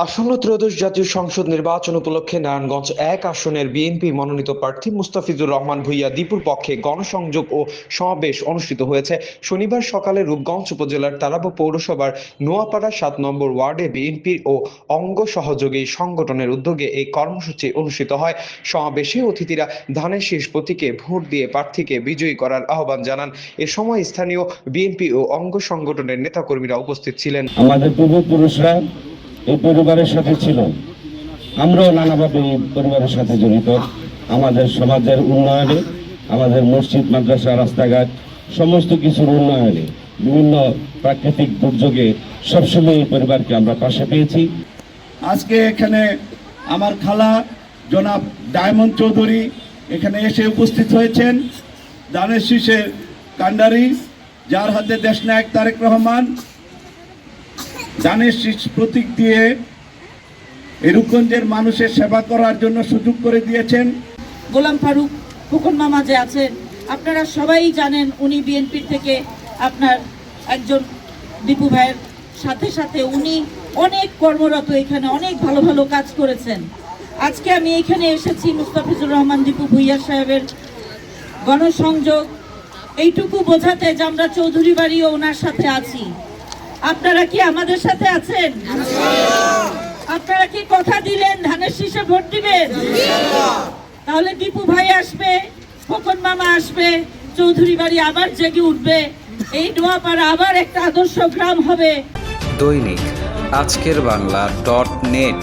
আসন্ন ত্রয়োদশ জাতীয় সংসদ নির্বাচন উপলক্ষে নারায়ণগঞ্জ এক আসনের বিএনপি মনোনীত প্রার্থী মুস্তাফিজুর রহমান ভূঁইয়া দীপুর পক্ষে গণসংযোগ ও সমাবেশ অনুষ্ঠিত হয়েছে। শনিবার সকালে রূপগঞ্জ উপজেলার তারাব পৌরসভার নোয়াপাড়া ৭ নম্বর ওয়ার্ডে বিএনপি ও অঙ্গ সহযোগী সংগঠনের উদ্যোগে এই কর্মসূচি অনুষ্ঠিত হয়। সমাবেশে অতিথিরা ধানের শীষ প্রতীকে ভোট দিয়ে প্রার্থীকে বিজয়ী করার আহ্বান জানান। এ সময় স্থানীয় বিএনপি ও অঙ্গ সংগঠনের নেতাকর্মীরা উপস্থিত ছিলেন। আমাদের পূর্বপুরুষরা এই পরিবারের সাথে ছিল, আমরাও নানাভাবে এই পরিবারের সাথে জড়িত। আমাদের সমাজের উন্নয়নে, আমাদের মসজিদ, মাদ্রাসা, রাস্তাঘাট সমস্ত কিছুর উন্নয়নে, বিভিন্ন প্রাকৃতিক দুর্যোগে সবসময় এই পরিবারকে আমরা পাশে পেয়েছি। আজকে এখানে আমার খালা জনাব ডায়মন্ড চৌধুরী এখানে এসে উপস্থিত হয়েছেন। ধানের শীষের কান্ডারি, যার হাতে দেশনায়ক তারেক রহমান ধানের শীষ প্রতীক দিয়ে এই রূপগঞ্জের মানুষের সেবা করার জন্য সুযোগ করে দিয়েছেন। গোলাম ফারুক ফুকন মামা যে আছেন, আপনারা সবাই জানেন উনি বিএনপির থেকে আপনার একজন দীপু ভাইয়ের সাথে সাথে উনি অনেক কর্মরত, এখানে অনেক ভালো ভালো কাজ করেছেন। আজকে আমি এখানে এসেছি মুস্তাফিজুর রহমান দীপু ভূঁইয়া সাহেবের গণসংযোগ এইটুকু বোঝাতে যে আমরা চৌধুরী বাড়িও ওনার সাথে আছি। আপনারা কি আমাদের সাথে আছেন? আপনারা কি কথা দিলেন ধানের শীষে ভোট দিবেন? তাহলে দীপু ভাই আসবে, খোকন মামা আসবে, চৌধুরী বাড়ি আবার জেগে উঠবে, এই নোয়াপাড়া আবার একটা আদর্শ গ্রাম হবে। দৈনিক আজকের বাংলা .net